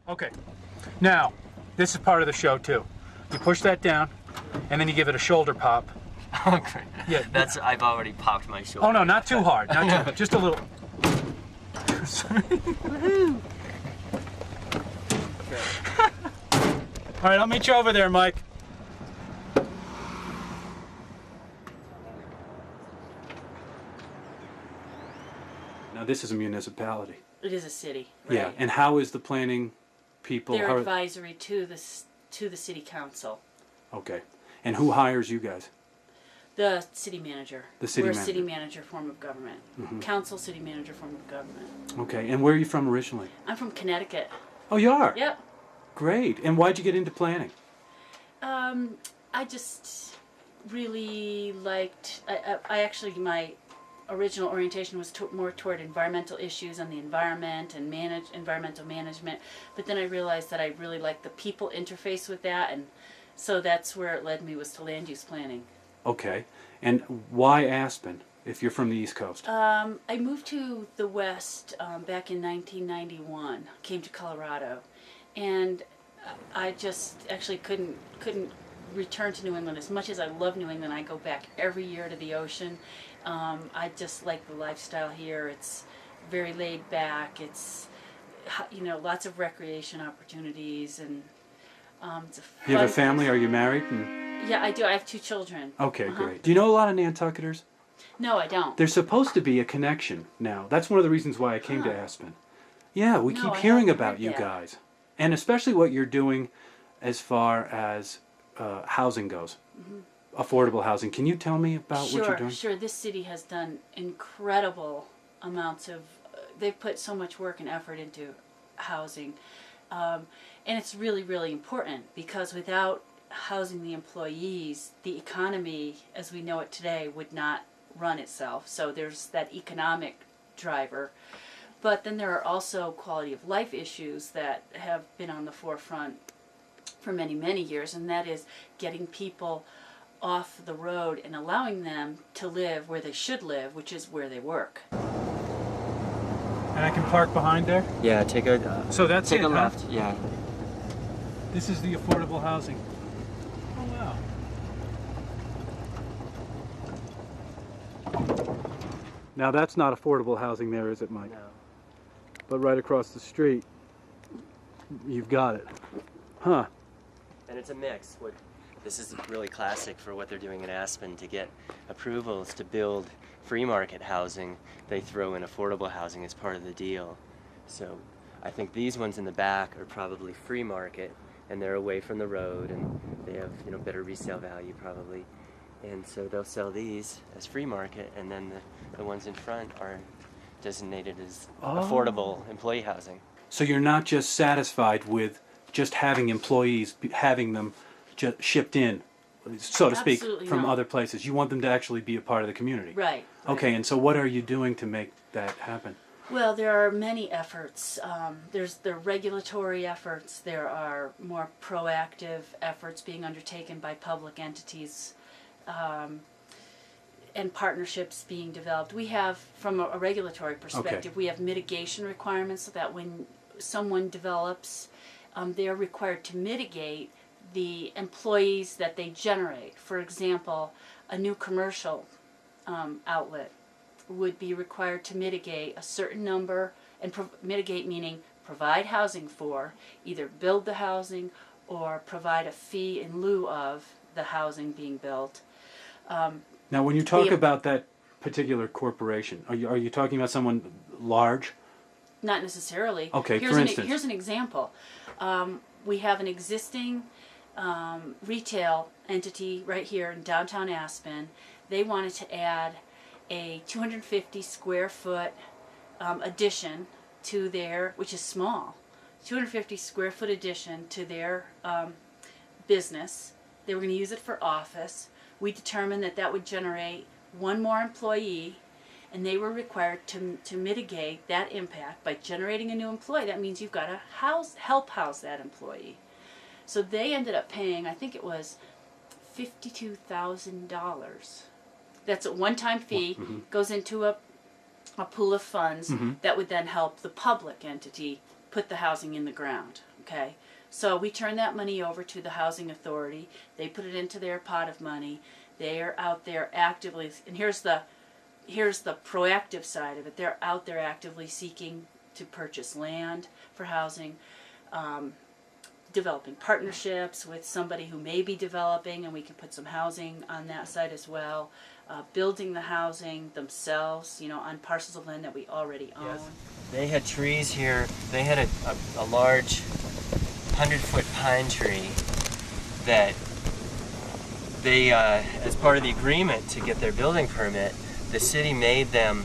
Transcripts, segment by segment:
Okay. Now, this is part of the show too. You push that down, and then you give it a shoulder pop. Okay. Yeah. I've already popped my shoulder. Oh no, not too hard. Not too hard. Just a little. Woohoo! All right, I'll meet you over there, Mike. Now this is a municipality. It is a city. Right? Yeah. And how is the planning people? They're advisory to the city council. Okay. And who hires you guys? The city manager. The city We're manager. a city manager form of government. Mm-hmm. Council, city manager form of government. Okay. And where are you from originally? I'm from Connecticut. Oh, you are? Yep. Great. And why'd you get into planning? I just really liked. I actually my original orientation was more toward environmental issues and the environment and environmental management. But then I realized that I really liked the people interface with that, and so that's where it led me, was to land use planning. Okay. And why Aspen, if you're from the East Coast? I moved to the West back in 1991. Came to Colorado, and I just actually couldn't return to New England. As much as I love New England, I go back every year to the ocean. I just like the lifestyle here. It's very laid back. It's, you know, lots of recreation opportunities, and it's a fun. You have a family? Are you married? Yeah, I do. I have 2 children. Okay, great. Do you know a lot of Nantucketers? No, I don't. There's supposed to be a connection now. That's one of the reasons why I came to Aspen. Yeah, we No, keep I hearing haven't about heard you that. guys. And especially what you're doing as far as housing goes. Mm-hmm. Affordable housing. Can you tell me about what you're doing? Sure. This city has done incredible amounts of, they've put so much work and effort into housing. And it's really, really important, because without housing the employees, the economy as we know it today would not run itself. So there's that economic driver. But then there are also quality of life issues that have been on the forefront for many, many years, and that is getting people off the road and allowing them to live where they should live, which is where they work. And I can park behind there? Yeah, take a So that's take it, a huh? left. Yeah. This is the affordable housing. Oh, wow. Now that's not affordable housing there, is it, Mike? No. But right across the street, you've got it. Huh. And it's a mix. This is really classic for what they're doing in Aspen. To get approvals to build free market housing, they throw in affordable housing as part of the deal. So I think these ones in the back are probably free market, and they're away from the road, and they have, you know, better resale value probably. And so they'll sell these as free market, and then the ones in front are designated as affordable employee housing. So you're not just satisfied with just having employees, having them just shipped in, so to speak, Absolutely from not. other places. You want them to actually be a part of the community. Right. Okay, and so what are you doing to make that happen? Well, there are many efforts. There's the regulatory efforts. There are more proactive efforts being undertaken by public entities, and partnerships being developed. We have, from a regulatory perspective, we have mitigation requirements, so that when someone develops, they are required to mitigate the employees that they generate. For example, a new commercial outlet would be required to mitigate a certain number, and mitigate meaning provide housing for, either build the housing or provide a fee in lieu of the housing being built. Now, when you talk about that particular corporation, are you talking about someone large? Not necessarily. Okay, for instance. Here's an example. We have an existing retail entity right here in downtown Aspen. They wanted to add a 250 square foot addition to their, which is small, 250 square foot addition to their business. They were going to use it for office. We determined that that would generate one more employee, and they were required to mitigate that impact by generating a new employee. That means you've got to help house that employee. So they ended up paying, I think it was $52,000. That's a one-time fee, goes into a pool of funds that would then help the public entity put the housing in the ground, okay? So we turn that money over to the housing authority. They put it into their pot of money. They are out there actively, and here's the proactive side of it. They're out there actively seeking to purchase land for housing, developing partnerships with somebody who may be developing, and we can put some housing on that side as well. Building the housing themselves, on parcels of land that we already own. Yes. They had trees here. They had a large 100-foot pine tree that they, as part of the agreement to get their building permit, the city made them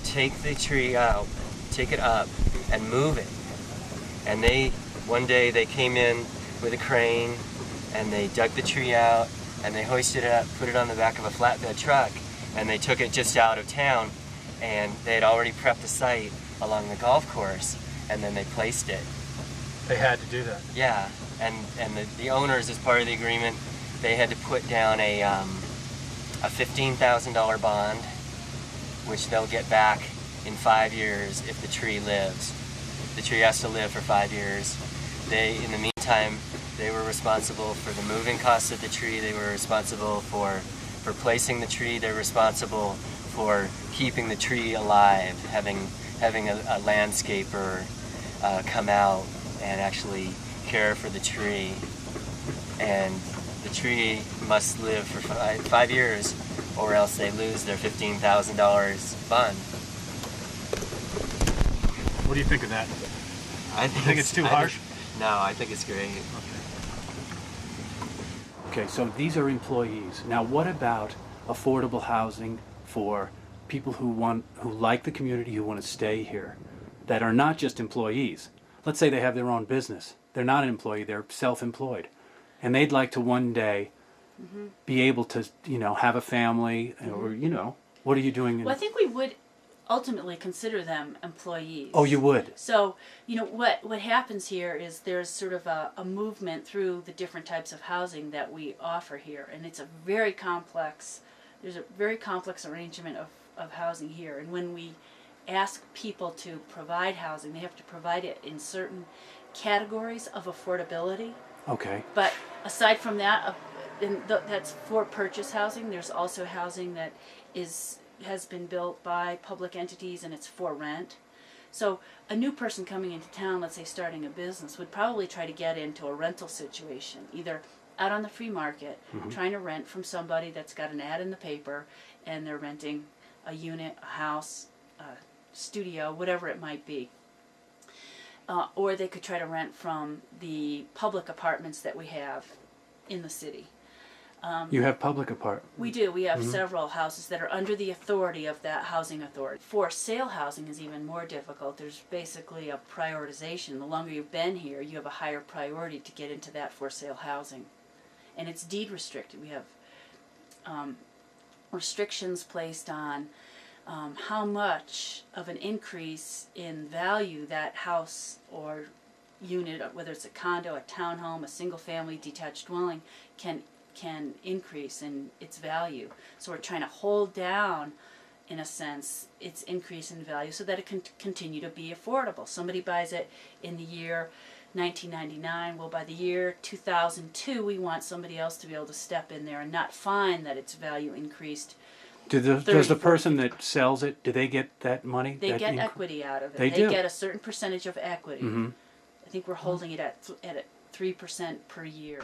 take the tree out, take it up, and move it. And one day they came in with a crane and they dug the tree out and they hoisted it up, put it on the back of a flatbed truck, and they took it just out of town, and they had already prepped the site along the golf course, and then they placed it. They had to do that. Yeah, and the owners, as part of the agreement, they had to put down a $15,000 bond, which they'll get back in 5 years if the tree lives. The tree has to live for 5 years. In the meantime, they were responsible for the moving costs of the tree. They were responsible for placing the tree. They're responsible for keeping the tree alive, having a landscaper come out and actually care for the tree. And the tree must live for 5 years, or else they lose their $15,000 bond. What do you think of that? I think it's too harsh? No, I think it's great. Okay, so these are employees. Now, what about affordable housing for people who like the community, who want to stay here, that are not just employees? Let's say they have their own business. They're not an employee, they're self-employed. And they'd like to one day be able to, have a family, or, what are you doing? Well, I think we would ultimately consider them employees. Oh, you would? So, what happens here is there's sort of a movement through the different types of housing that we offer here, and it's there's a very complex arrangement of housing here. And when we ask people to provide housing, they have to provide it in certain categories of affordability. Okay. But aside from that, that's for purchase housing. There's also housing that has been built by public entities, and it's for rent. So a new person coming into town, let's say starting a business, would probably try to get into a rental situation, either out on the free market, trying to rent from somebody that's got an ad in the paper, and they're renting a unit, a house, a studio, whatever it might be. Or they could try to rent from the public apartments that we have in the city. You have public apartments? We do. We have several houses that are under the authority of that housing authority. For sale housing is even more difficult. There's basically a prioritization. The longer you've been here, you have a higher priority to get into that for sale housing. And it's deed restricted. We have restrictions placed on how much of an increase in value that house or unit, whether it's a condo, a townhome, a single-family detached dwelling, can increase in its value. So we're trying to hold down, in a sense, its increase in value so that it can continue to be affordable. Somebody buys it in the year 1999. Well, by the year 2002, we want somebody else to be able to step in there and not find that its value increased. Does the person that sells it, do they get that money? They get equity out of it. They do. Get a certain percentage of equity. I think we're holding it at 3% per year.